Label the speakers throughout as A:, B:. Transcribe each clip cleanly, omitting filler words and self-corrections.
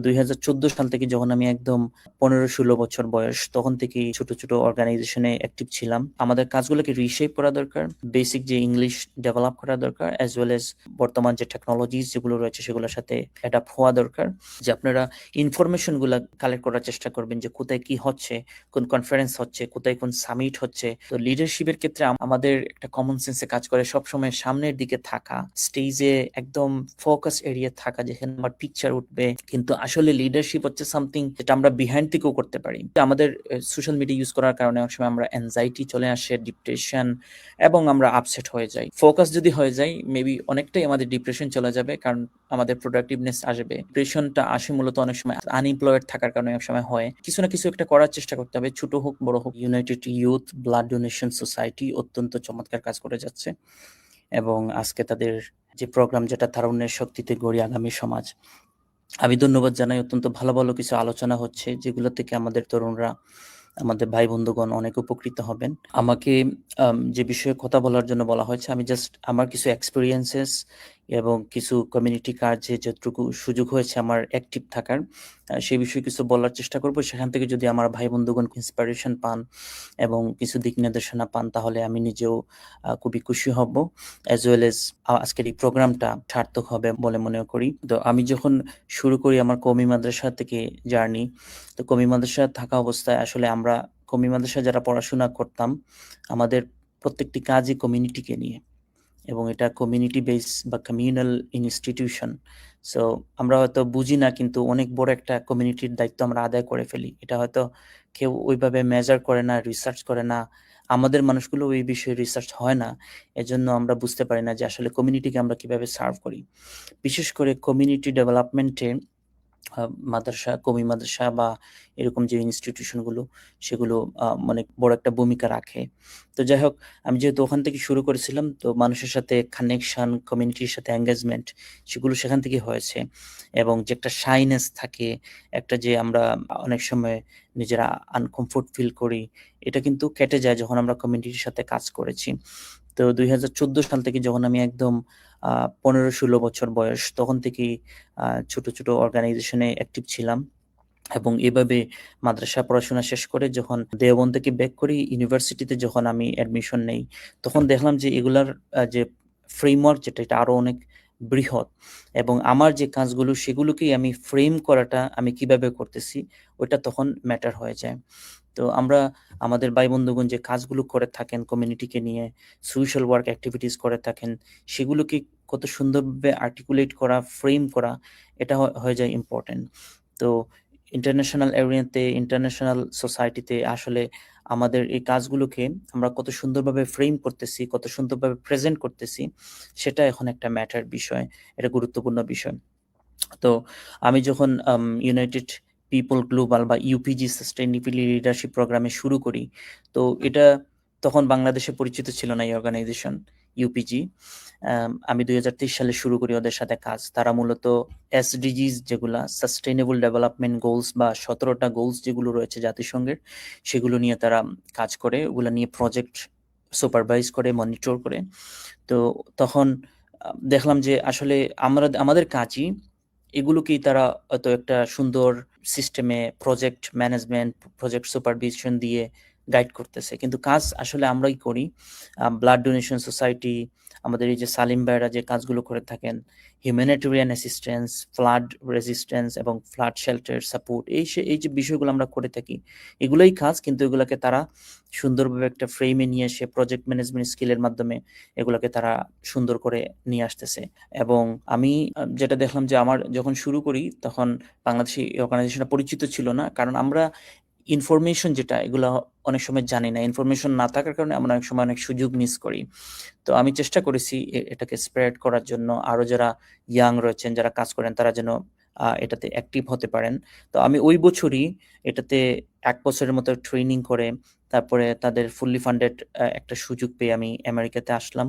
A: 2014 সাল থেকে যখন আমি একদম 15-16 বছর বয়স, তখন থেকেই ছোট ছোট অর্গানাইজেশনে অ্যাক্টিভ ছিলাম। আমাদের কাজগুলোকে রিশেপ করা দরকার, বেসিক যে ইংলিশ ডেভেলপ করা দরকার, অ্যাজ ওয়েল এজ বর্তমান যে টেকনোলজিস যেগুলো রয়েছে সেগুলোর সাথে অ্যাডাপ্ট হওয়া দরকার। যে আপনারা ইনফরমেশনগুলো কালেক্ট করার চেষ্টা করবেন, যে কোথায় কি হচ্ছে, কোন কনফারেন্স হচ্ছে, কোথায় কোন সামিট হচ্ছে। তো লিডারশিপের ক্ষেত্রে আমাদের একটা কমন সেন্সে কাজ করে সবসময় সামনের দিকে থাকা, স্টেজে একদম ফোকাস এরিয়া থাকা, যেখানে আমার পিকচার উঠবে। কিন্তু আসলে লিডারশিপ হচ্ছে সামথিং যেটা আমরা বিহাইন্ড থেকেও করতে পারি। আমাদের সোশ্যাল মিডিয়া ইউজ করার কারণে অনেক সময় আমরা অ্যাংজাইটি চলে আসে, ডিপ্রেশন, এবং আমরা আপসেট হয়ে যাই। ফোকাস যদি হয়ে যায়, মেবি অনেকটাই আমাদের ডিপ্রেশন চলে যাবে, কারণ আমাদের প্রোডাক্টিভনেস আসবে। ডিপ্রেশনটা আসে মূলত অনেক সময় আনএমপ্লয়েড থাকার কারণে অনেক সময় হয়। কিছু না কিছু একটা করার চেষ্টা করতে হবে, ছোট হোক বড় হোক। United youth blood donation society অত্যন্ত চমৎকার কাজ করে যাচ্ছে, এবং আজকে তাদের যে প্রোগ্রাম, যেটা তারুণ্যের শক্তিতে গড়ি আগামী সমাজ, আমি ধন্যবাদ জানাই। অত্যন্ত ভালো ভালো কিছু আলোচনা হচ্ছে, যেগুলো থেকে আমাদের তরুণরা, আমাদের ভাই বন্ধুগণ অনেক উপকৃত হবেন। আমাকে যে বিষয়ে কথা বলার জন্য বলা হয়েছে, আমি জাস্ট আমার কিছু এক্সপেরিয়েন্সেস এবং কিছু কমিউনিটি কাজে যতটুকু সুযোগ হয়েছে আমার অ্যাক্টিভ থাকার, সেই বিষয়ে কিছু বলার চেষ্টা করব। সেখান থেকে যদি আমার ভাই বন্ধুগণ ইন্সপিরেশন পান এবং কিছু দিক নির্দেশনা পান, তাহলে আমি নিজেও খুবই খুশি হব, অ্যাজ ওয়েল এজ আজকের এই প্রোগ্রামটা সার্থক হবে বলে মনে করি। তো আমি যখন শুরু করি আমার কওমি মাদ্রাসা থেকে জার্নি, তো কওমি মাদ্রাসায় থাকা অবস্থায় আসলে আমরা কওমি মাদ্রাসায় যারা পড়াশোনা করতাম, আমাদের প্রত্যেকটি কাজই কমিউনিটিকে নিয়ে, এবং এটা কমিউনিটি বেস বা কমিউনাল ইনস্টিটিউশন। সো আমরা হয়তো বুঝি না, কিন্তু অনেক বড় একটা কমিউনিটির দায়িত্ব আমরা আদায় করে ফেলি। এটা হয়তো কেউ ওইভাবে মেজার করে না, রিসার্চ করে না। আমাদের মানুষগুলো ওই বিষয়ে রিসার্চ হয় না, এজন্য আমরা বুঝতে পারি না যে আসলে কমিউনিটিকে আমরা কিভাবে সার্ভ করি। বিশেষ করে কমিউনিটি ডেভেলপমেন্টে মাদ্রাসা, কওমি মাদ্রাসা বা এরকম যে ইনস্টিটিউশনগুলো, সেগুলো অনেক বড় একটা ভূমিকা রাখে। তো যাই হোক, আমি যেহেতু ওখান থেকে শুরু করেছিলাম, তো মানুষের সাথে কানেকশন, কমিউনিটির সাথে এঙ্গেজমেন্ট, সেগুলো সেখান থেকে হয়েছে। এবং যে একটা শাইনেস থাকে, একটা যে আমরা অনেক সময় নিজেরা আনকমফোর্ট ফিল করি, এটা কিন্তু কেটে যায় যখন আমরা কমিউনিটির সাথে কাজ করেছি। তো 2014 সাল থেকে যখন আমি একদম 15-16 বছর বয়স, তখন থেকেই ছোট ছোট অর্গানাইজেশনে অ্যাক্টিভ ছিলাম, এবং এভাবে মাদ্রাসা পড়াশোনা শেষ করে যখন দেওবন্দ থেকে ব্যাক করি, ইউনিভার্সিটিতে যখন আমি অ্যাডমিশন নেই, তখন দেখলাম যে এগুলার যে ফ্রেমওয়ার্ক, যেটা এটা আরো অনেক বৃহৎ, এবং আমার যে কাজগুলো সেগুলোকেই আমি ফ্রেম করাটা আমি কিভাবে করতেছি, ওটা তখন ম্যাটার হয়ে যায়। তো আমরা আমাদের ভাই বন্ধুগণ যে কাজগুলো করে থাকেন কমিউনিটিকে নিয়ে, সোশ্যাল ওয়ার্ক অ্যাক্টিভিটিস করে থাকেন, সেগুলোকে কত সুন্দরভাবে আর্টিকুলেট করা, ফ্রেম করা, এটা হয়ে যায় ইম্পর্টেন্ট। তো ইন্টারন্যাশনাল এরিয়াতে, ইন্টারন্যাশনাল সোসাইটিতে আসলে আমাদের এই কাজগুলোকে আমরা কত সুন্দরভাবে ফ্রেম করতেছি, কত সুন্দরভাবে প্রেজেন্ট করতেছি, সেটা এখন একটা ম্যাটার বিষয়, এটা গুরুত্বপূর্ণ বিষয়। তো আমি যখন ইউনাইটেড পিপল গ্লোবাল বা ইউপিজি সাস্টেইনেবল লিডারশিপ প্রোগ্রামে শুরু করি, তো এটা তখন বাংলাদেশে পরিচিত ছিল না, এই অর্গানাইজেশন ইউপিজি। আমি 2023 সালে শুরু করি ওদের সাথে কাজ। তারা মূলত এসডিজিস, যেগুলা সাস্টেইনেবল ডেভেলপমেন্ট গোলস বা 17টা গোলস যেগুলো রয়েছে জাতিসংঘের, সেগুলো নিয়ে তারা কাজ করে, ওগুলো নিয়ে প্রজেক্ট সুপারভাইজ করে, মনিটর করে। তো তখন দেখলাম যে আসলে আমাদের কাজই এগুলোকেই তারা হয়তো একটা সুন্দর সিস্টেমে প্রজেক্ট ম্যানেজমেন্ট, প্রজেক্ট সুপারভিশন দিয়ে গাইড করতেছে, কিন্তু কাজ আসলে আমরাই করি। ব্লাড ডোনেশন সোসাইটি, আমাদের এই যে সালিম ভাইরা যে কাজগুলো করে থাকেন, হিউম্যানিটেরিয়ান অ্যাসিস্ট্যান্স, ফ্লাড রেজিস্ট্যান্স এবং ফ্লাড শেল্টার সাপোর্ট, এই যে বিষয়গুলো আমরা করে থাকি, এগুলোই কাজ, কিন্তু এগুলোকে তারা সুন্দরভাবে একটা ফ্রেমে নিয়ে এসে প্রজেক্ট ম্যানেজমেন্ট স্কিলের মাধ্যমে এগুলোকে তারা সুন্দর করে নিয়ে আসতেছে। এবং আমি যেটা দেখলাম যে আমার যখন শুরু করি, তখন বাংলাদেশে এই অর্গানাইজেশনটা পরিচিত ছিল না, কারণ আমরা ইনফরমেশন যেটা, এগুলো অনেক সময় জানি না। ইনফরমেশন না থাকার কারণে আমরা অনেক সময় অনেক সুযোগ মিস করি। তো আমি চেষ্টা করেছি এটাকে স্প্রেড করার জন্য, আরো যারা ইয়াং রয়েছেন, যারা কাজ করেন, তারা যেন এটাতে অ্যাক্টিভ হতে পারেন। তো আমি ওই বছরই এটাতে 1 বছরের মতো ট্রেনিং করে, তারপরে তাদের ফুললি ফান্ডেড একটা সুযোগ পেয়ে আমি আমেরিকাতে আসলাম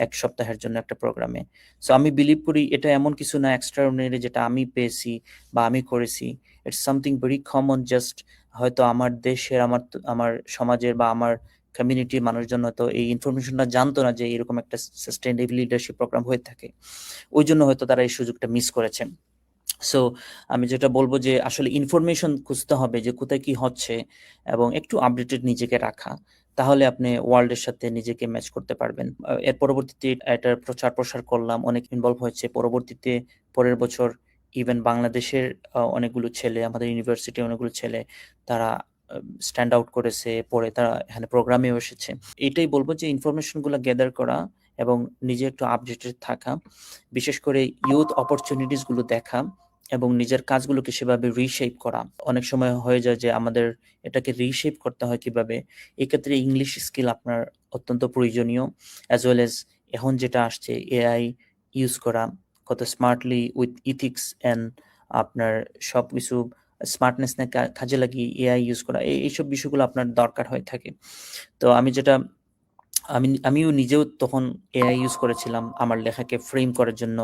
A: 1 সপ্তাহের জন্য একটা প্রোগ্রামে। সো আমি বিলিভ করি এটা এমন কিছু না এক্সট্রাঅর্ডিনারি যেটা আমি পেয়েছি বা আমি করেছি। It's something very common, just হয়তো আমার দেশের, আমার সমাজের বা আমার কমিউনিটির মানুষজন হয়তো এই ইনফরমেশনটা জানতো না যে এরকম একটা সাস্টেইনেবল লিডারশিপ প্রোগ্রাম হয়ে থাকে। ওই জন্য হয়তো তারা এই সুযোগটা মিস করেছে। সো আমি যেটা বলব যে আসলে ইনফরমেশন খুঁজতে হবে যে কোথায় কি হচ্ছে এবং একটু আপডেটেড নিজেকে রাখা। তাহলে আপনি ওয়ার্ল্ডের সাথে নিজেকে ম্যাচ করতে পারবেন। এর পরবর্তীতে এটার প্রচার-প্রসার করলাম, অনেক ইনভলভ হয়েছে। পরবর্তীতে পরের বছর ইভেন বাংলাদেশের অনেকগুলো ছেলে, আমাদের ইউনিভার্সিটির অনেকগুলো ছেলে তারা স্ট্যান্ড আউট করেছে, পরে তারা এখানে প্রোগ্রামেও এসেছে। এটাই বলব যে ইনফরমেশনগুলা গ্যাদার করা এবং নিজে একটু আপডেটেড থাকা। বিশেষ করে ইউথ অপরচুনিটিস গুলো দেখা এবং নিজের কাজগুলোকে সেভাবে রিশেপ করা। অনেক সময় হয়ে যায় যে আমাদের এটাকে রিশেপ করতে হয় কিভাবে? এক্ষেত্রে ইংলিশ স্কিল আপনার অত্যন্ত প্রয়োজনীয়। অ্যাজ ওয়েল অ্যাজ এখন যেটা আসছে এআই ইউজ করা, কত স্মার্টলি উইথ ইথিক্স অ্যান্ড আপনার সবকিছু স্মার্টনেস নিয়ে কাজে লাগিয়ে এআই ইউজ করা। এইসব বিষয়গুলো আপনার দরকার হয়ে থাকে। তো আমিও নিজেও তখন এআই ইউজ করেছিলাম আমার লেখাকে ফ্রেম করার জন্য,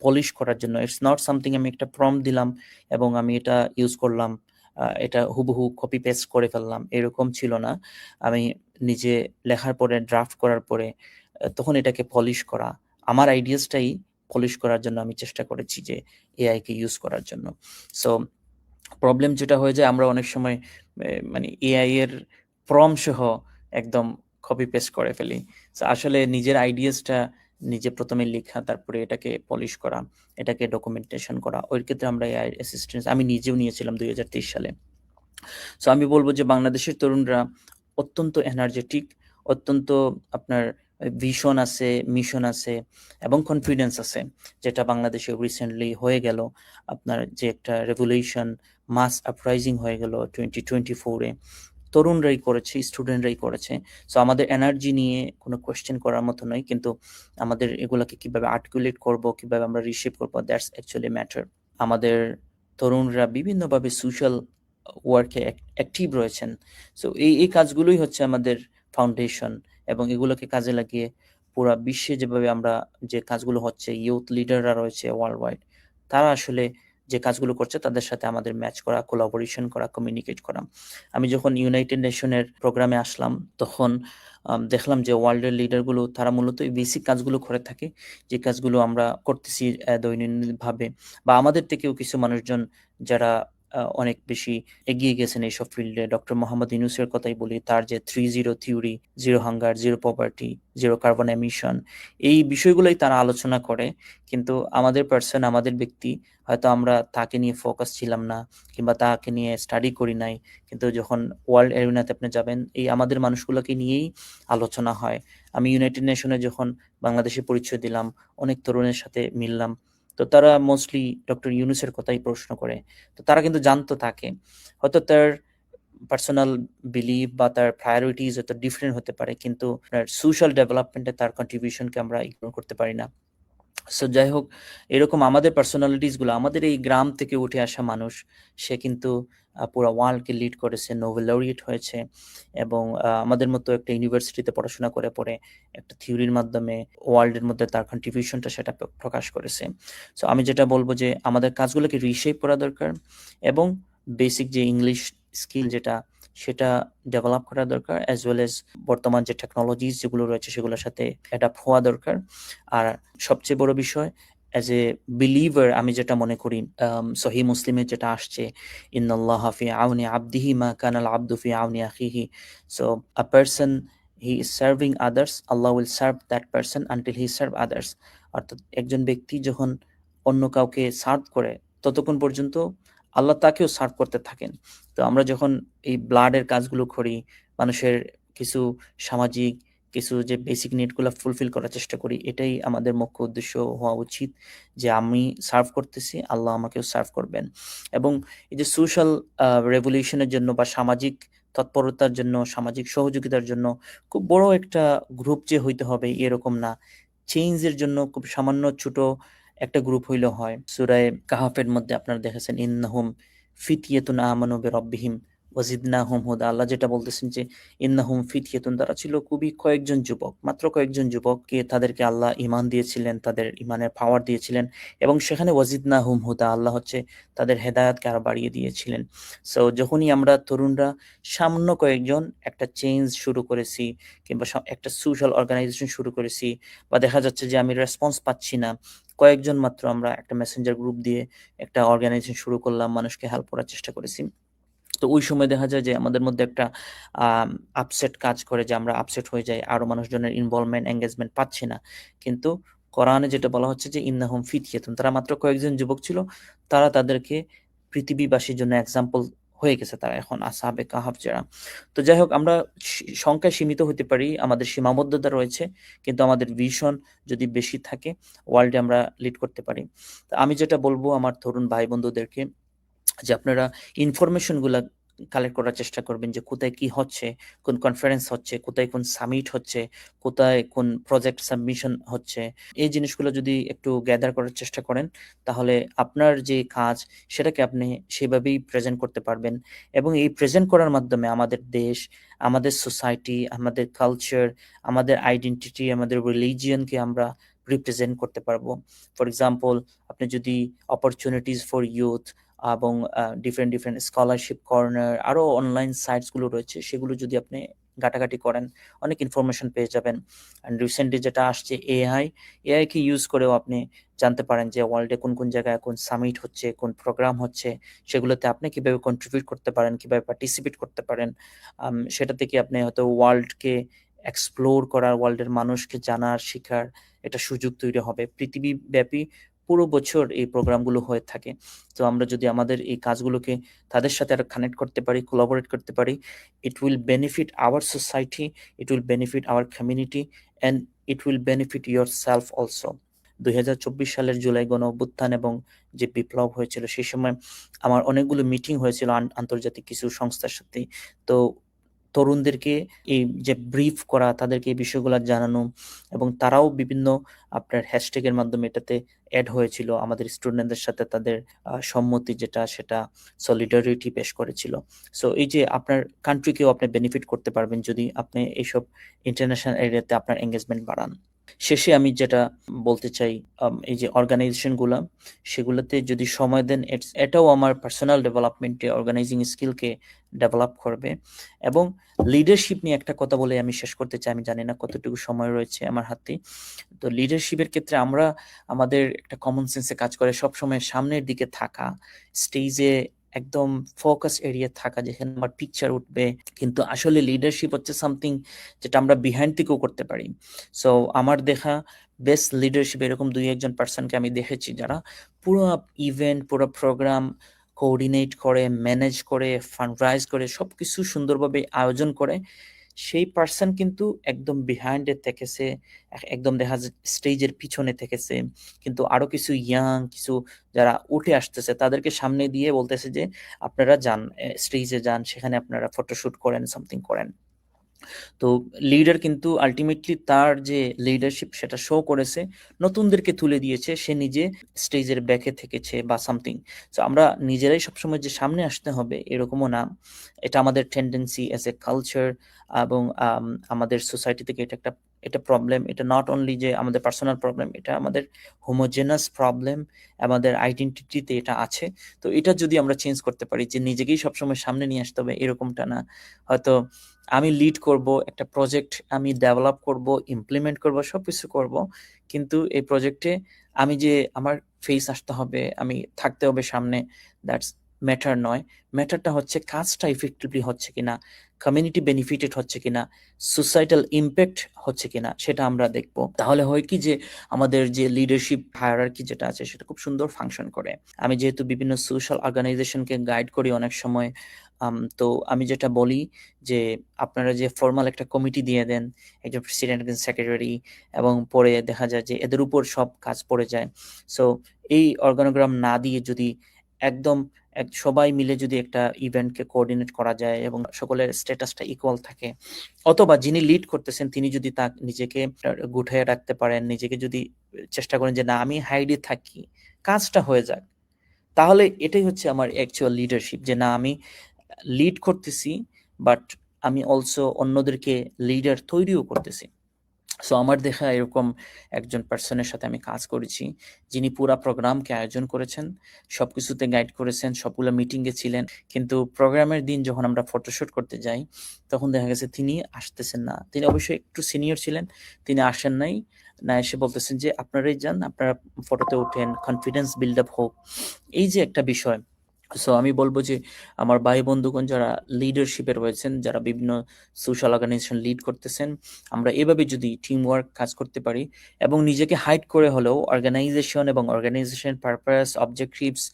A: পলিশ করার জন্য। ইটস নট সামথিং আমি একটা প্রম্পট দিলাম এবং আমি এটা ইউজ করলাম। এটা হুবহু কপি পেস্ট করে ফেললাম। এরকম ছিল না। আমি নিজে লেখার পরে ড্রাফট করার পরে তখন এটাকে পলিশ করা। আমার আইডিয়াসটাই পলিশ করার জন্য আমি চেষ্টা করেছি যে এআই কে ইউজ করার জন্য। সো প্রবলেম যেটা হয়ে যায় আমরা অনেক সময় মানে এআই এর প্রম্পট সহ একদম কপি পেস্ট করে ফেলি। সো আসলে নিজের আইডিয়াসটা নিজে ১ম এ লিখা, তারপরে এটাকে পলিশ করা, এটাকে ডকুমেন্টেশন করা। ওই ক্ষেত্রে আমরা এআই অ্যাসিস্ট্যান্স আমি নিজেও নিয়েছিলাম ২০২৩ সালে। সো আমি বলব যে বাংলাদেশের তরুণরা অত্যন্ত এনার্জেটিক, অত্যন্ত আপনার ভিশন আছে, মিশন আছে এবং কনফিডেন্স আছে। যেটা বাংলাদেশে রিসেন্টলি হয়ে গেল। আপনার যে একটা রেভলিউশন, মাস আপরাইজিং হয়ে গেল 2024 এ। তরুণরাই করেছে, স্টুডেন্টরাই করেছে। সো আমাদের এনার্জি নিয়ে কোনো কোয়েশ্চেন করার মতো নয়। কিন্তু আমাদের এগুলাকে কিভাবে আর্টিকুলেট করব, কিভাবে আমরা রিশেপ করব, দ্যাটস অ্যাকচুয়ালি ম্যাটার। আমাদের তরুণরা বিভিন্নভাবে সোশ্যাল ওয়ার্কে অ্যাক্টিভ রয়েছেন। সো এই কাজগুলোই হচ্ছে আমাদের ফাউন্ডেশন এবং এগুলোকে কাজে লাগিয়ে পুরা বিশ্বে যেভাবে আমরা যে কাজগুলো হচ্ছে, ইউথ লিডাররা রয়েছে ওয়ার্ল্ড ওয়াইড, তারা আসলে যে কাজগুলো করছে তাদের সাথে আমাদের ম্যাচ করা, কোলাবোরেশন করা, কমিউনিকেট করা। আমি যখন ইউনাইটেড নেশনের প্রোগ্রামে আসলাম তখন দেখলাম যে ওয়ার্ল্ডের লিডারগুলো তারা মূলত এই বেসিক কাজগুলো করে থাকে, যে কাজগুলো আমরা করতেছি দৈনন্দিনভাবে বা আমাদের থেকেও কিছু মানুষজন যারা অনেক বেশি এগিয়ে গেছেন এইসব ফিল্ডে। ডক্টর মোহাম্মদ ইউনূসের কথাই বলি, তার যে ৩-০ theory, zero hunger, zero poverty, zero carbon emission, এই বিষয়গুলোই তারা আলোচনা করে। কিন্তু আমাদের পার্সন, আমাদের ব্যক্তি হয়তো আমরা তাকে নিয়ে ফোকাস ছিলাম না কিংবা তাকে নিয়ে স্টাডি করি নাই। কিন্তু যখন ওয়ার্ল্ড এরিনাতে আপনি যাবেন, এই আমাদের মানুষগুলোকে নিয়েই আলোচনা হয়। আমি ইউনাইটেড নেশনে যখন বাংলাদেশে পরিচয় দিলাম, অনেক তরুণের সাথে মিললাম। তো তারা মোস্টলি ডক্টর ইউনূসের কথাই প্রশ্ন করে। তো তারা কিন্তু জানতো তাকে। হয়তো তার পার্সোনাল বিলিভ বা তার প্রায়োরিটিজ হয়তো ডিফারেন্ট হতে পারে, কিন্তু সোশ্যাল ডেভেলপমেন্টে তার কন্ট্রিবিউশনকে আমরা ইগনোর করতে পারি না। সো যাই হোক, এরকম আমাদের পার্সোনালিটিস গুলো, আমাদের এই গ্রাম থেকে উঠে আসা মানুষ, সে কিন্তু পুরা ওয়ার্ল্ডকে লিড করেছে, নোবেল লরিয়েট হয়েছে এবং আমাদের মতো একটা ইউনিভার্সিটিতে পড়াশোনা করে পরে একটা থিওরির মাধ্যমে ওয়ার্ল্ডের মধ্যে তার কন্ট্রিবিউশনটা সেটা প্রকাশ করেছে। সো আমি যেটা বলব যে আমাদের কাজগুলোকে রিশেপ করা দরকার এবং বেসিক যে ইংলিশ স্কিল যেটা সেটা ডেভেলপ করা দরকার, অ্যাজ ওয়েল এজ বর্তমান যে টেকনোলজিস যেগুলো রয়েছে সেগুলোর সাথে অ্যাডাপ্ট হওয়া দরকার। আর সবচেয়ে বড় বিষয়, অ্যাজ এ বিলিভার আমি যেটা মনে করি, সহিহ মুসলিমে যেটা আসছে, ইন্নাল্লাহা ফি আউনি আবদিহি মা কানাল আবদু ফি আউনি আখিহি। So a person he is serving others, Allah will serve that person until he serve others. অর্থাৎ একজন ব্যক্তি যখন অন্য কাউকে সার্ভ করে ততক্ষণ পর্যন্ত আল্লাহ তাকেও সার্ভ করতে থাকেন। তো আমরা যখন এই ব্লাডের কাজগুলো করি, মানুষের কিছু সামাজিক কিছু যে বেসিক নিডগুলো ফুলফিল করার চেষ্টা করি, এটাই আমাদের মুখ্য উদ্দেশ্য হওয়া উচিত যে আমি সার্ভ করতেছি, আল্লাহ আমাকেও সার্ভ করবেন। এবং এই যে সোশ্যাল রেভলিউশনের জন্য বা সামাজিক তৎপরতার জন্য, সামাজিক সহযোগিতার জন্য খুব বড় একটা গ্রুপ যে হইতে হবে এরকম না। চেঞ্জের জন্য খুব সামান্য ছোট একটা গ্রুপ হইলেও হয়। সূরা কাহাফের মধ্যে আপনারা দেখেছেন, ইন্নাহুম ফিতইয়াতুন আমানু বিরাব্বিহিম ওয়াজিদনাহুম হুদা। আল্লাহ যেটা বলতেছেন যে ইন্নাহুম ফিতয়াতুন, তারা ছিল খুবই কয়েকজন যুবক, মাত্র কয়েকজন যুবককে তাদেরকে আল্লাহ ঈমান দিয়েছিলেন, তাদের ঈমানের পাওয়ার দিয়েছিলেন এবং সেখানে ওয়াজিদনাহুম হুদা, আল্লাহ হচ্ছে তাদের হেদায়েতকে আরো বাড়িয়ে দিয়েছিলেন। সো যখনই আমরা তরুণরা সামান্য কয়েকজন একটা চেঞ্জ শুরু করেছি কিংবা একটা সোশ্যাল অর্গানাইজেশন শুরু করেছি, বা দেখা যাচ্ছে যে আমি রেসপন্স পাচ্ছি না, কয়েকজন মাত্র আমরা একটা মেসেঞ্জার গ্রুপ দিয়ে একটা অর্গানাইজেশন শুরু করলাম, মানুষকে হেল্প করার চেষ্টা করেছি। তো ওই সময় দেখা যায় যে আমাদের মধ্যে একটা আপসেট কাজ করে, যে আমরা আপসেট হয়ে যাই, আরো মানুষজনের ইনভলভমেন্ট এঙ্গেজমেন্ট পাচ্ছি না। কিন্তু কোরআনে যেটা বলা হচ্ছে যে ইন্নাহুম ফিতয়াতুন, তারা মাত্র কয়েকজন যুবক ছিল, তারা তাদেরকে পৃথিবীবাসীর জন্য এক্সাম্পল হয়ে গেছে, তারা এখন আসহাবে কাহাফ যারা। তো যাই হোক, আমরা সংখ্যায় সীমিত হতে পারি, আমাদের সীমাবদ্ধতা রয়েছে, কিন্তু আমাদের ভিশন যদি বেশি থাকে, ওয়ার্ল্ডে আমরা লিড করতে পারি। তো আমি যেটা বলবো আমার তরুণ ভাই বন্ধুদেরকে, যে আপনারা ইনফরমেশনগুলা কালেক্ট করার চেষ্টা করবেন, যে কোথায় কি হচ্ছে, কোন কনফারেন্স হচ্ছে, কোথায় কোন সামিট হচ্ছে, কোথায় কোন প্রজেক্ট সাবমিশন হচ্ছে। এই জিনিসগুলো যদি একটু গ্যাদার করার চেষ্টা করেন, তাহলে আপনার যে কাজ সেটাকে আপনি সেভাবেই প্রেজেন্ট করতে পারবেন, এবং এই প্রেজেন্ট করার মাধ্যমে আমাদের দেশ, আমাদের সোসাইটি, আমাদের কালচার, আমাদের আইডেন্টিটি, আমাদের রিলিজিয়নকে আমরা রিপ্রেজেন্ট করতে পারবো। ফর এক্সাম্পল, আপনি যদি অপরচুনিটিস ফর ইউথ এবং ডিফারেন্ট ডিফারেন্ট স্কলারশিপ কর্নার, আরও অনলাইন সাইটসগুলো রয়েছে, সেগুলো যদি আপনি ঘাটাঘাটি করেন, অনেক ইনফরমেশন পেয়ে যাবেন। অ্যান্ড রিসেন্টলি যেটা আসছে এআইকে ইউজ করেও আপনি জানতে পারেন যে ওয়ার্ল্ডে কোন কোন জায়গায় কোন সামিট হচ্ছে, কোন প্রোগ্রাম হচ্ছে, সেগুলোতে আপনি কিভাবে কন্ট্রিবিউট করতে পারেন, কিভাবে পার্টিসিপেট করতে পারেন। সেটা থেকে আপনি হয়তো ওয়ার্ল্ডকে এক্সপ্লোর করার, ওয়ার্ল্ডের মানুষকে জানার, শেখার একটা সুযোগ তৈরি হবে। পৃথিবীব্যাপী পুরো বছর এই প্রোগ্রামগুলো হয়ে থাকে। তো আমরা যদি আমাদের এই কাজগুলোকে তাদের সাথে আরো কানেক্ট করতে পারি, কোলাবোরেট করতে পারি, it will benefit our society, it will benefit our community, and it will benefit yourself also. 2024 সালের জুলাই গণ অভ্যুত্থান এবং যে বিপ্লব হয়েছিল, সেই সময় আমার অনেকগুলো মিটিং হয়েছিল আন্তর্জাতিক কিছু সংস্থার সাথে। তো তরুণদেরকে এই যে ব্রিফ করা, তাদেরকে এই বিষয়গুলো জানানো, এবং তারাও বিভিন্ন আপনার হ্যাশট্যাগের মাধ্যমে এটাতে অ্যাড হয়েছিল আমাদের স্টুডেন্টদের সাথে, তাদের সম্মতি যেটা সেটা সলিডারিটি পেশ করেছিল। সো এই যে আপনার কান্ট্রিকেও আপনি বেনিফিট করতে পারবেন যদি আপনি এইসব ইন্টারন্যাশনাল এরিয়াতে আপনার এঙ্গেজমেন্ট বাড়ান। শেষে আমি যেটা বলতে চাই, এই যে অর্গানাইজেশনগুলা, সেগুলোতে যদি সময় দেন, এটাও আমার পার্সোনাল ডেভেলপমেন্টে, অর্গানাইজিং স্কিলকে ডেভেলপ করবে। এবং লিডারশিপ নিয়ে একটা কথা বলে আমি শেষ করতে চাই, আমি জানি না কতটুকু সময় রয়েছে আমার হাতে। তো লিডারশিপের ক্ষেত্রে আমরা আমাদের একটা কমন সেন্সে কাজ করে সবসময় সামনের দিকে থাকা, স্টেজে একদম ফোকাস এরিয়া থাকা, যেখানে আমার পিকচার উঠবে, কিন্তু আসলে লিডারশিপ হচ্ছে সামথিং যেটা আমরা বিহাইন্ড থেকেও করতে পারি। সো আমার দেখা বেস্ট লিডারশিপ এরকম 2-1 পার্সনকে আমি দেখেছি, যারা পুরো ইভেন্ট, পুরো প্রোগ্রাম কোঅর্ডিনেট করে, ম্যানেজ করে, ফান্ডরাইজ করে, সবকিছু সুন্দরভাবে আয়োজন করে। সেই পার্সন কিন্তু একদম বিহাইন্ড এ থেকেছে, একদম দেখা যায় স্টেজের পিছনে থেকেছে, কিন্তু আরো কিছু ইয়াং, কিছু যারা উঠে আসতেছে, তাদেরকে সামনে দিয়ে বলতেছে যে আপনারা যান, স্টেজে যান, সেখানে আপনারা ফটোশুট করেন, সামথিং করেন। তো লিডার কিন্তু আলটিমেটলি তার যে লিডারশিপ সেটা শো করেছে, নতুনদেরকে তুলে দিয়েছে, সে নিজে স্টেজের ব্যাকে থেকেছে বা সামথিং। সো আমরা নিজেরাই সবসময় যে সামনে আসতে হবে এরকমও না, এটা আমাদের টেন্ডেন্সি অ্যাজ এ কালচার, এবং আমাদের সোসাইটি থেকে এটা প্রবলেম। এটা নট অনলি যে আমাদের পার্সোনাল প্রবলেম, এটা আমাদের হোমোজেনাস প্রবলেম, আমাদের আইডেন্টিটিতে এটা আছে। তো এটা যদি আমরা চেঞ্জ করতে পারি, যে নিজেকেই সবসময় সামনে নিয়ে আসতে হবে এরকমটা না, হয়তো আমি লিড করব একটা প্রজেক্ট, আমি ডেভেলপ করব, ইমপ্লিমেন্ট করব, সবকিছু করব, কিন্তু এই প্রজেক্টে আমি যে আমার ফেস আসতে হবে, আমি থাকতে হবে সামনে, দ্যাটস ম্যাটার নয়। ম্যাটারটা হচ্ছে কাজটা ইফেক্টিভলি হচ্ছে কিনা, কমিউনিটি বেনিফিটেড হচ্ছে কিনা, সোসাইটাল ইম্প্যাক্ট হচ্ছে কিনা, সেটা আমরা দেখব। তাহলে হয় কি যে আমাদের যে লিডারশিপ হায়ারার্কি যেটা আছে সেটা খুব সুন্দর ফাংশন করে। আমি যেহেতু বিভিন্ন সোশ্যাল অর্গানাইজেশনকে গাইড করি অনেক সময়, তো আমি যেটা বলি যে আপনারা যে ফর্মাল একটা কমিটি দিয়ে দেন, একজন প্রেসিডেন্ট, একজন সেক্রেটারি, এবং পরে দেখা যায় যে এদের উপর সব কাজ পড়ে যায়। সো এই অর্গানোগ্রাম না দিয়ে যদি একদম সবাই মিলে যদি একটা ইভেন্টকে কোঅর্ডিনেট করা যায় এবং সকলের স্ট্যাটাসটা ইকুয়াল থাকে, অথবা যিনি লিড করতেছেন তিনি যদি তা নিজেকে গুছিয়ে রাখতে পারেন, নিজেকে যদি চেষ্টা করেন যে না আমি হাইডে থাকি, কাজটা হয়ে যাক, তাহলে এটাই হচ্ছে আমার অ্যাকচুয়াল লিডারশিপ। যে না আমি লিড করতেছি, বাট আমি অলসো অন্যদেরকে লিডার তৈরিও করতেছি। সো আমার দেখা এরকম একজন পার্সনের সাথে আমি কাজ করেছি, যিনি পুরা প্রোগ্রামকে আয়োজন করেছেন, সবকিছুতে গাইড করেছেন, সবগুলো মিটিংয়ে ছিলেন। কিন্তু প্রোগ্রামের দিন যখন আমরা ফটোশুট করতে যাই, তখন দেখা গেছে তিনি আসতেছেন না। তিনি অবশ্যই একটু সিনিয়র ছিলেন, তিনি আসেন নাই। না এসে বলতেছেন যে আপনারাই যান, আপনারা ফটোতে ওঠেন, কনফিডেন্স বিল্ড আপ হোক। এই যে একটা বিষয়। সো আমি বলব যে আমার ভাই বন্ধুগণ যারা লিডারশিপে রয়েছেন, যারা বিভিন্ন সোশ্যাল অর্গানাইজেশন লিড করতেছেন, আমরা এভাবে যদি টিম ওয়ার্ক কাজ করতে পারি এবং নিজেকে হাইড করে হলেও অর্গানাইজেশন এবং অর্গানাইজেশনের পারপাস, অবজেক্টিভস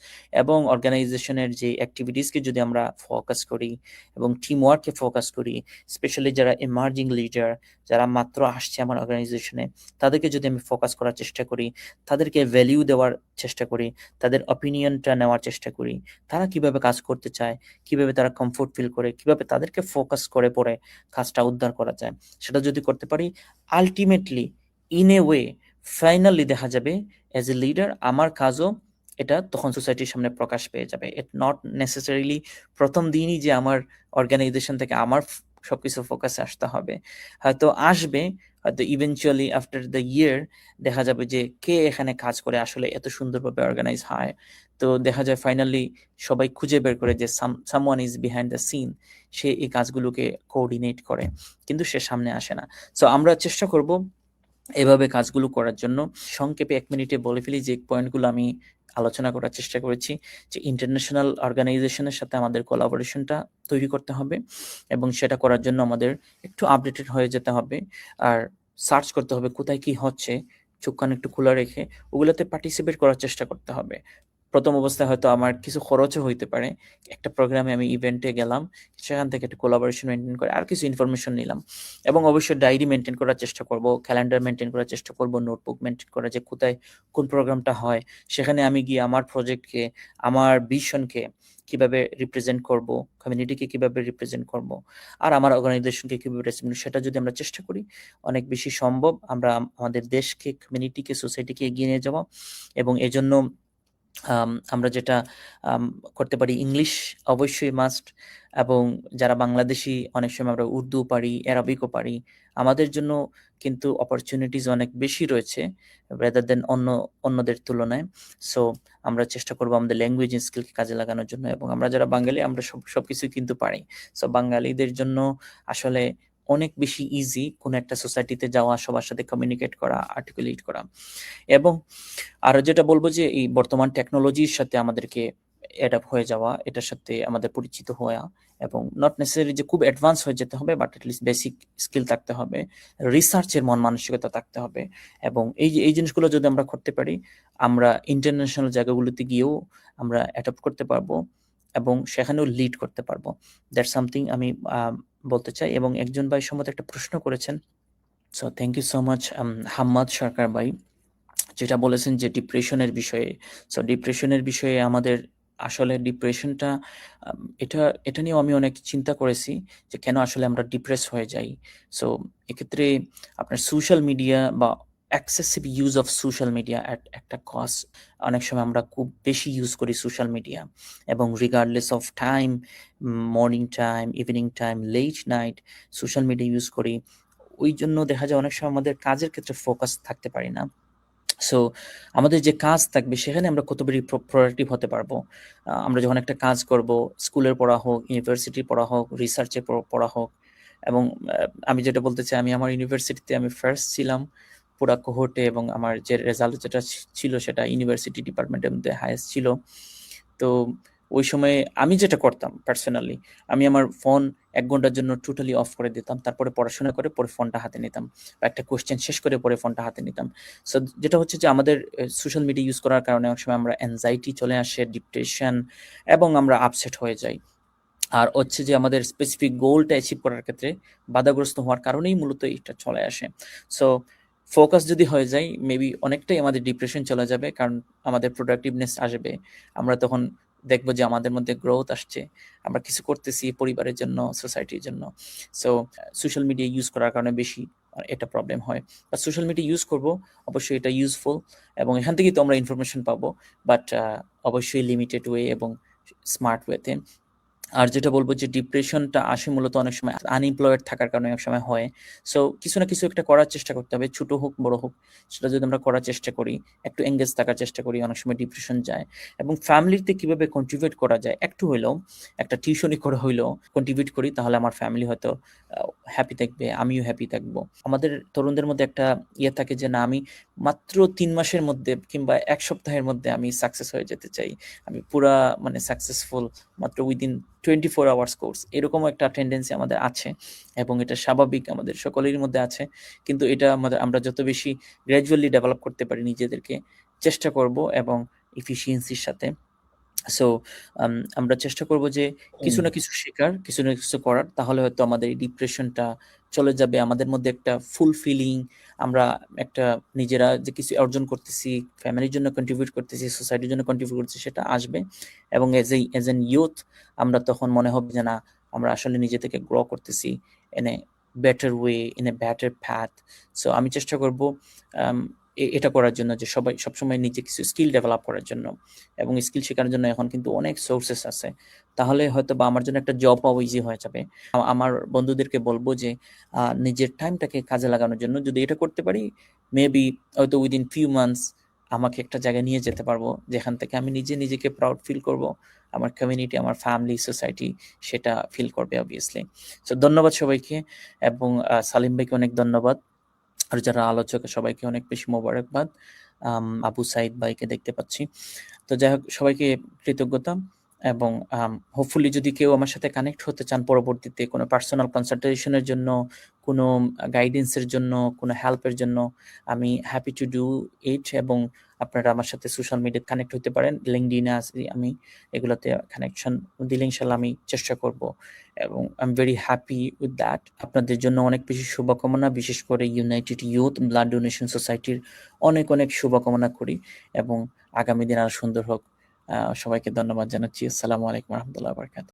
A: এবং অর্গানাইজেশনের যে অ্যাক্টিভিটিসকে যদি আমরা ফোকাস করি এবং টিম ওয়ার্ককে ফোকাস করি, স্পেশালি যারা এমার্জিং লিডার, যারা মাত্র আসছে আমার অর্গানাইজেশনে, তাদেরকে যদি আমি ফোকাস করার চেষ্টা করি, তাদেরকে ভ্যালিউ দেওয়ার চেষ্টা করি, তাদের অপিনিয়নটা নেওয়ার চেষ্টা করি, তারা কিভাবে কাজ করতে চায়, কিভাবে তারা কমফোর্ট ফিল করে, কিভাবে তাদেরকে ফোকাস করে পরে কাজটা উদ্ধার করা যায়, সেটা যদি করতে পারি, ultimately in a way finally দেখা যাবে অ্যাজ এ লিডার আমার কাজও এটা তখন সোসাইটির সামনে প্রকাশ পেয়ে যাবে। ইট নট নেসেসারিলি প্রথম দিনই যে আমার অর্গানাইজেশন থেকে আমার সবকিছু ফোকাসে আসতে হবে। হয়তো আসবে, হয়তো ইভেনচুয়ালি আফটার দ্য ইয়ার দেখা যাবে যে কে এখানে কাজ করে আসলে এত সুন্দরভাবে অর্গানাইজ হয়। তো দেখা যায় ফাইনালি সবাই খুঁজে বের করে যে someone is behind the scene, সে এই কাজগুলোকে কোঅর্ডিনেট করে, কিন্তু সে সামনে আসে না। সো আমরা চেষ্টা করব এভাবে কাজগুলো করার জন্য। সংক্ষেপে ১ মিনিটে বলে ফেলি যে পয়েন্টগুলো আমি আলোচনা করার চেষ্টা করেছি, যে ইন্টারন্যাশনাল অর্গানাইজেশনের সাথে আমাদের কোলাবোরেশনটা তৈরি করতে হবে এবং সেটা করার জন্য আমাদের একটু আপডেটেড হয়ে যেতে হবে। আর সার্চ করতে হবে কোথায় কি হচ্ছে, চোখ কান একটু খোলা রেখে ওগুলোতে পার্টিসিপেট করার চেষ্টা করতে হবে। প্রথম অবস্থায় হয়তো আমার কিছু খরচও হইতে পারে। একটা প্রোগ্রামে আমি ইভেন্টে গেলাম, সেখান থেকে একটা কোলাবোরেশন মেইনটেইন করে আর কিছু ইনফরমেশন নিলাম এবং অবশ্যই ডায়েরি মেইনটেইন করার চেষ্টা করব, ক্যালেন্ডার মেইনটেইন করার চেষ্টা করব, নোটবুক মেইনটেইন করা যে কোথায় কোন প্রোগ্রামটা হয়, সেখানে আমি গিয়ে আমার প্রজেক্টকে, আমার ভিশনকে কিভাবে রিপ্রেজেন্ট করব, কমিউনিটিকে কিভাবে রিপ্রেজেন্ট করব, আর আমার অর্গানাইজেশনকে কিভাবে রিপ্রেজেন্ট, সেটা যদি আমরা চেষ্টা করি অনেক বেশি সম্ভব আমরা আমাদের দেশকে, কমিউনিটিকে, সোসাইটিকে এগিয়ে নিয়ে যাব। এবং এজন্য আমরা যেটা আম করতে পারি, ইংলিশ অবশ্যই মাস্ট, এবং যারা বাংলাদেশী অনেক সময় আমরা উর্দু পারি, অ্যারাবিকও পারি। আমাদের জন্য কিন্তু অপরচুনিটিস অনেক বেশি রয়েছে রাদার দেন অন্যদের তুলনায়। সো আমরা চেষ্টা করব আমাদের ল্যাঙ্গুয়েজ স্কিলকে কাজে লাগানোর জন্য, এবং আমরা যারা বাঙালি আমরা সবকিছুই কিন্তু পারি। সো বাঙালিদের জন্য আসলে অনেক বেশি ইজি কোনো একটা সোসাইটিতে যাওয়া, সবার সাথে কমিউনিকেট করা, আর্টিকুলেট করা। এবং আরো যেটা বলব যে এই বর্তমান টেকনোলজির সাথে আমাদেরকে অ্যাডাপ্ট হয়ে যাওয়া, এটার সাথে আমাদের পরিচিত হওয়া, এবং নট নেসেসারি যে খুব অ্যাডভান্স হয়ে যেতে হবে, বাট এটলিস্ট বেসিক স্কিল থাকতে হবে, রিসার্চের মন মানসিকতা থাকতে হবে। এবং এই জিনিসগুলো যদি আমরা করতে পারি, আমরা ইন্টারন্যাশনাল জায়গাগুলোতে গিয়েও আমরা অ্যাডাপ্ট করতে পারবো এবং সেখানেও লিড করতে পারবো। দ্যাটস সামথিং আমি বলতে চাই। এবং একজন ভাই সম্ভবত একটা প্রশ্ন করেছেন, so thank you so much Hammad Sarkar ভাই, যেটা বলেছেন যে ডিপ্রেশনের বিষয়ে। সো ডিপ্রেশনের বিষয়ে আমাদের আসলে ডিপ্রেশনটা এটা এটা নিয়েও আমি অনেক চিন্তা করেছি যে কেন আসলে আমরা ডিপ্রেস হয়ে যাই। সো এক্ষেত্রে আপনার সোশ্যাল মিডিয়া বা excessive use of social media একটা কজ। অনেক সময় আমরা খুব বেশি ইউজ করি সোশ্যাল মিডিয়া, এবং regardless of time, morning time, evening time, late night social media use করি। ওই জন্য দেখা যায় অনেক সময় আমাদের কাজের ক্ষেত্রে ফোকাস থাকতে পারি না। সো আমাদের যে কাজ থাকবে সেখানে আমরা কত বেশি প্রোডাক্টিভ হতে পারবো। আমরা যখন একটা কাজ করব, স্কুলের পড়া হোক, ইউনিভার্সিটির পড়া হোক, রিসার্চের পড়া হোক, এবং আমি যেটা বলতে চাই, আমি আমার ইউনিভার্সিটিতে আমি ফার্স্ট ছিলাম পুরা কোহোর্টে, এবং আমার যে রেজাল্ট যেটা ছিল সেটা ইউনিভার্সিটি ডিপার্টমেন্টের মধ্যে হাইয়েস্ট ছিল। তো ওই সময়ে আমি যেটা করতাম পার্সোনালি, আমি আমার ফোন ১ ঘন্টার জন্য টোটালি অফ করে দিতাম। তারপরে পড়াশোনা করে পরে ফোনটা হাতে নিতাম। বা একটা কোয়েশ্চেন শেষ করে পরে ফোনটা হাতে নিতাম। সো যেটা হচ্ছে যে আমাদের সোশ্যাল মিডিয়া ইউজ করার কারণে অনেক সময় আমরা অ্যাংজাইটি চলে আসে, ডিপ্রেশন, এবং আমরা আপসেট হয়ে যাই। আর হচ্ছে যে আমাদের স্পেসিফিক গোলটা অ্যাচিভ করার ক্ষেত্রে বাধাগ্রস্ত হওয়ার কারণেই মূলত এটা চলে আসে। সো ফোকাস যদি হয়ে যায়, মেবি অনেকটাই আমাদের ডিপ্রেশন চলে যাবে, কারণ আমাদের প্রোডাক্টিভনেস আসবে। আমরা তখন দেখব যে আমাদের মধ্যে গ্রোথ আসছে, আমরা কিছু করতেছি পরিবারের জন্য, সোসাইটির জন্য। সো সোশ্যাল মিডিয়া ইউজ করার কারণে বেশি এটা প্রবলেম হয়। বা সোশ্যাল মিডিয়া ইউজ করব, অবশ্যই এটা ইউজফুল, এবং এখান থেকেই তো আমরা ইনফরমেশন পাবো, বাট অবশ্যই লিমিটেড ওয়ে এবং স্মার্ট ওয়েতে। আর যেটা বলবো যে ডিপ্রেশনটা আসে মূলত অনেক সময় আনএমপ্লয়েড থাকার কারণে অনেক সময় হয়। সো কিছু না কিছু একটা করার চেষ্টা করতে হবে। ছোট হোক, বড় হোক, সেটা যদি আমরা করার চেষ্টা করি, একটু এনগেজ থাকার চেষ্টা করি, অনেক সময় ডিপ্রেশন যায়। এবং ফ্যামিলিতে কিভাবে কন্ট্রিবিউট করা যায়, একটু হইলেও, একটা টিউশনি করে হইলেও কন্ট্রিবিউট করি, তাহলে আমার ফ্যামিলি হয়তো হ্যাপি থাকবে, আমিও হ্যাপি থাকবো। আমাদের তরুণদের মধ্যে একটা ইয়ে থাকে যে, না আমি মাত্র ৩ মাসের মধ্যে কিংবা ১ সপ্তাহের মধ্যে আমি সাকসেস হয়ে যেতে চাই। আমি পুরা মানে সাকসেসফুল মাত্র উইদিন 24 আওয়ার্স কোর্স, এরকমও একটা টেন্ডেন্সি আমাদের আছে এবং এটা স্বাভাবিক, আমাদের সকলেরই মধ্যে আছে। কিন্তু এটা আমরা যত বেশি গ্র্যাজুয়ালি ডেভেলপ করতে পারি নিজেদেরকে, চেষ্টা করব এবং এফিসিয়েন্সির সাথে। সো আমরা চেষ্টা করব যে কিছু না কিছু শেখার, কিছু না কিছু করার, তাহলে হয়তো আমাদের এই ডিপ্রেশনটা চলে যাবে। আমাদের মধ্যে একটা ফুলফিলিং, আমরা একটা নিজেরা যে কিছু অর্জন করতেছি, ফ্যামিলির জন্য কন্ট্রিবিউট করতেছি, সোসাইটির জন্য কন্ট্রিবিউট করতেছি, সেটা আসবে। এবং এজ এন ইউথ আমরা তখন মনে হবে যে না, আমরা আসলে নিজে থেকে গ্রো করতেছি in a better way, in a better path. So আমি চেষ্টা করব এটা করার জন্য, যে সবসময় নিজে কিছু স্কিল ডেভেলপ করার জন্য, এবং স্কিল শেখার জন্য এখন কিন্তু অনেক সোর্সেস আছে। তাহলে হয়তো বা আমার জন্য একটা জব পাওয়া ইজি হয়ে যাবে। আমার বন্ধুদেরকে বলবো যে নিজের টাইমটাকে কাজে লাগানোর জন্য যদি এটা করতে পারি, মেবি হয়তো উইদিন ফিউ মান্থস আমাকে একটা জায়গায় নিয়ে যেতে পারবো, যেখান থেকে আমি নিজেকে প্রাউড ফিল করব, আমার কমিউনিটি, আমার ফ্যামিলি, সোসাইটি সেটা ফিল করবে অবভিয়াসলি। সো ধন্যবাদ সবাইকে, এবং সালিম ভাইকে অনেক ধন্যবাদ, আর যারা আলোচক সবাইকে অনেক বেশি মোবারকবাদ। আবু সাইদ ভাইকে দেখতে পাচ্ছি। তো যাই হোক, সবাইকে কৃতজ্ঞতা, এবং হোপফুলি যদি কেউ আমার সাথে কানেক্ট হতে চান পরবর্তীতে কোনো পার্সোনাল কনসালটেশনের জন্য, কোনো গাইডেন্সের জন্য, কোনো হেল্পের জন্য, আমি হ্যাপি টু ডু ইট। এবং আপনারা আমার সাথে সোশ্যাল মিডিয়াতে কানেক্ট হতে পারেন, লিঙ্কডইনে আছি আমি, এগুলোতে কানেকশন দিলে ইনশাল্লাহ আমি চেষ্টা করব, এবং I am very happy with that. আপনাদের জন্য অনেক বেশি শুভকামনা, বিশেষ করে ইউনাইটেড ইউথ ব্লাড ডোনেশন সোসাইটির অনেক অনেক শুভকামনা করি, এবং আগামী দিন আরো সুন্দর হোক। সবাইকে ধন্যবাদ জানাচ্ছি। আসসালামু আলাইকুম রহমতুল্লাহ বারকাত।